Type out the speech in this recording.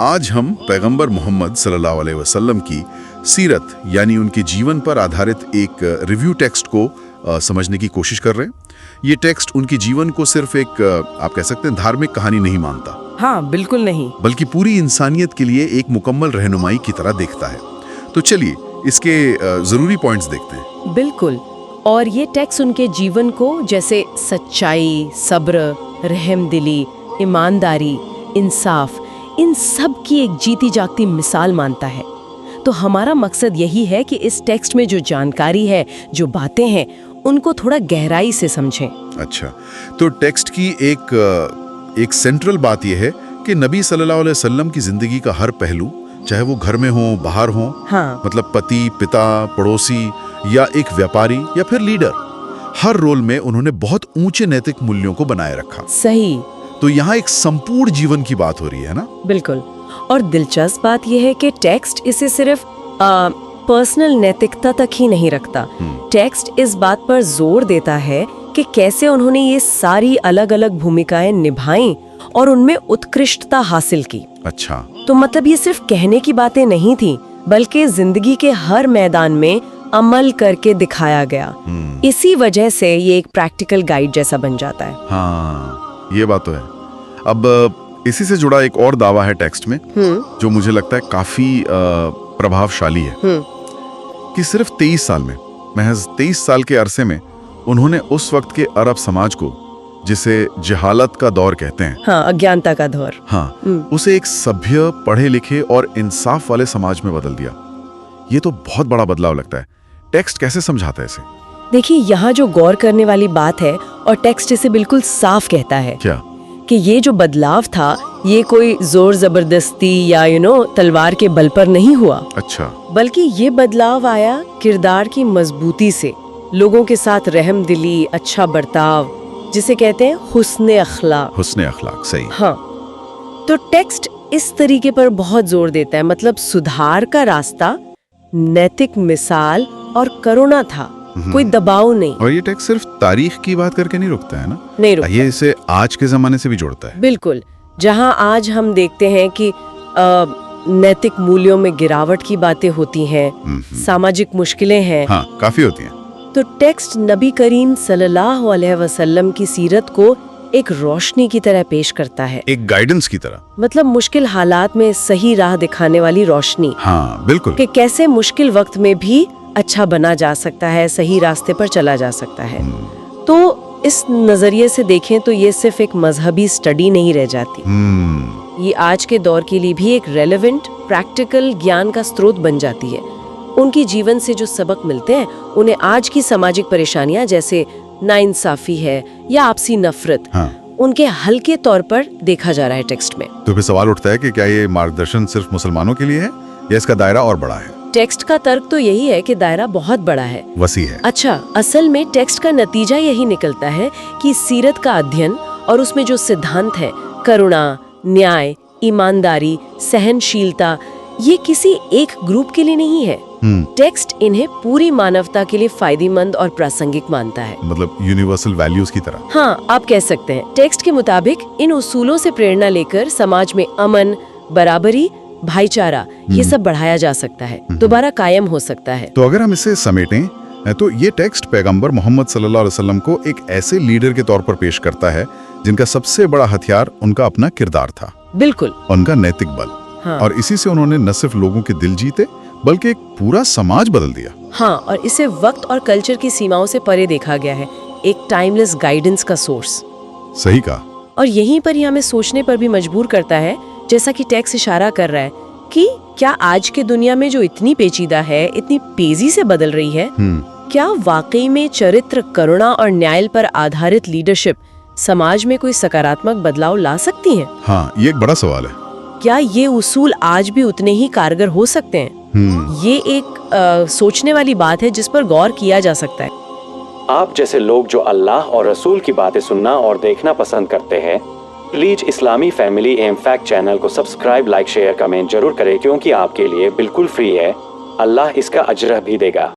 आज हम पैगंबर मोहम्मद सल्लल्लाहु अलैहि वसल्लम की सीरत यानी उनके जीवन पर आधारित एक रिव्यू टेक्स्ट को समझने की कोशिश कर रहे हैं। ये टेक्स्ट उनके जीवन को सिर्फ एक आप कह सकते हैं धार्मिक कहानी नहीं मानता। हाँ, बिल्कुल नहीं, बल्कि पूरी इंसानियत के लिए एक मुकम्मल रहनुमाई की तरह देखता है। तो चलिए इसके जरूरी पॉइंट्स देखते हैं। बिल्कुल। और ये टेक्स्ट उनके जीवन को जैसे सच्चाई, सब्र, रहमदिली, ईमानदारी, इंसाफ, इन सब की एक जीती जागती मिसाल मानता है। तो हमारा मकसद यही है कि इस टेक्स्ट में जो जानकारी है, जो बातें हैं, उनको थोड़ा गहराई से समझें। अच्छा, तो टेक्स्ट की एक सेंट्रल बात यह है कि नबी सल्लल्लाहु अलैहि वसल्लम की जिंदगी का हर पहलू, चाहे वो घर में हो, बाहर हो, हाँ, मतलब पति, पिता, पड़ोसी या एक व्यापारी या फिर लीडर, हर रोल में उन्होंने बहुत ऊंचे नैतिक मूल्यों को बनाए रखा। सही। तो यहाँ एक संपूर्ण जीवन की बात हो रही है ना। बिल्कुल। और दिलचस्प बात यह है कि टेक्स्ट इसे सिर्फ पर्सनल नैतिकता तक ही नहीं रखता। टेक्स्ट इस बात पर जोर देता है कि कैसे उन्होंने ये सारी अलग अलग भूमिकाएं निभाई और उनमें उत्कृष्टता हासिल की। अच्छा, तो मतलब ये सिर्फ कहने की बातें नहीं थी, बल्कि जिंदगी के हर मैदान में अमल करके दिखाया गया। इसी वजह से ये एक प्रैक्टिकल गाइड जैसा बन जाता है। हाँ, ये बात तो है। अब इसी से जुड़ा एक और दावा है टेक्स्ट में जो मुझे लगता है काफी प्रभावशाली है कि सिर्फ 23 साल में, महज 23 साल के अरसे में उन्होंने उस वक्त के अरब समाज को, जिसे जहालत का दौर कहते हैं, हाँ, अज्ञानता का दौर, हाँ, उसे एक सभ्य, पढ़े लिखे और इंसाफ वाले समाज में बदल दिया। ये तो बहुत बड़ा बदलाव लगता है। टेक्स्ट कैसे समझाता है इसे? देखिए, यहाँ जो गौर करने वाली बात है, और टेक्स्ट इसे बिल्कुल साफ कहता है क्या कि ये जो बदलाव था, ये कोई जोर जबरदस्ती या तलवार के बल पर नहीं हुआ। अच्छा, बल्कि ये बदलाव आया किरदार की मजबूती से, लोगों के साथ रहमदिली, अच्छा बर्ताव, जिसे कहते हैं हुस्ने अखलाक। हुस्ने अखलाक, सही। हाँ, तो टेक्स्ट इस तरीके पर बहुत जोर देता है, मतलब सुधार का रास्ता, नैतिक मिसाल और करुणा था, कोई दबाव नहीं। और ये टेक्स्ट सिर्फ तारीख की बात करके नहीं रुकता है ना, नहीं रुकता। ये इसे आज के जमाने से भी जोड़ता है। बिल्कुल। जहां आज हम देखते हैं कि नैतिक मूल्यों में गिरावट की बातें होती हैं, सामाजिक मुश्किलें हैं, हाँ, काफी होती हैं। तो टेक्स्ट नबी करीम सल्लल्लाहु अलैहि वसल्लम की सीरत को एक रोशनी की तरह पेश करता है, एक गाइडेंस की तरह, मतलब मुश्किल हालात में सही राह दिखाने वाली रोशनी। हाँ, बिल्कुल, कि कैसे मुश्किल वक्त में भी अच्छा बना जा सकता है, सही रास्ते पर चला जा सकता है। तो इस नजरिए से देखें तो ये सिर्फ एक मजहबी स्टडी नहीं रह जाती, ये आज के दौर के लिए भी एक रेलेवेंट, प्रैक्टिकल ज्ञान का स्रोत बन जाती है। उनकी जीवन से जो सबक मिलते हैं, उन्हें आज की सामाजिक परेशानियां जैसे नाइंसाफी है या आपसी नफरत, हाँ, उनके हल्के तौर पर देखा जा रहा है टेक्स्ट में। तो फिर सवाल उठता है कि क्या ये मार्गदर्शन सिर्फ मुसलमानों के लिए है या इसका दायरा और बड़ा है? टेक्स्ट का तर्क तो यही है कि दायरा बहुत बड़ा है, वसी है। अच्छा, असल में टेक्स्ट का नतीजा यही निकलता है कि सीरत का अध्ययन और उसमें जो सिद्धांत है, करुणा, न्याय, ईमानदारी, सहनशीलता, ये किसी एक ग्रुप के लिए नहीं है। टेक्स्ट इन्हें पूरी मानवता के लिए फायदेमंद और प्रासंगिक मानता है, मतलब यूनिवर्सल वैल्यूज की तरह। हाँ, आप कह सकते हैं। टेक्स्ट के मुताबिक इन उसूलों से प्रेरणा लेकर समाज में अमन, बराबरी, भाईचारा, ये सब बढ़ाया जा सकता है, दोबारा कायम हो सकता है। तो अगर हम इसे समेटें तो ये टेक्स्ट पैगंबर मोहम्मद सल्लल्लाहु अलैहि वसल्लम को एक ऐसे लीडर के तौर पर पेश करता है जिनका सबसे बड़ा हथियार उनका अपना किरदार था। बिल्कुल। उनका नैतिक बल। हाँ। और इसी से उन्होंने न सिर्फ लोगों के दिल जीते बल्कि एक पूरा समाज बदल दिया। हाँ, और इसे वक्त और कल्चर की सीमाओं से परे देखा गया है, एक टाइमलेस गाइडेंस का सोर्स। सही कहा। और यहीं पर ही हमें सोचने पर भी मजबूर करता है, जैसा कि टेक्स्ट इशारा कर रहा है कि क्या आज के दुनिया में जो इतनी पेचीदा है, इतनी तेजी से बदल रही है, क्या वाकई में चरित्र, करुणा और न्याय पर आधारित लीडरशिप समाज में कोई सकारात्मक बदलाव ला सकती है? हाँ, ये एक बड़ा सवाल है। क्या ये उसूल आज भी उतने ही कारगर हो सकते हैं? ये एक सोचने वाली बात है जिस पर गौर किया जा सकता है। आप जैसे लोग जो अल्लाह और रसूल की बातें सुनना और देखना पसंद करते हैं, प्लीज इस्लामी फैमिली एम फैक्ट चैनल को सब्सक्राइब, लाइक, शेयर, कमेंट जरूर करें, क्योंकि आपके लिए बिल्कुल फ्री है। अल्लाह इसका अजर भी देगा।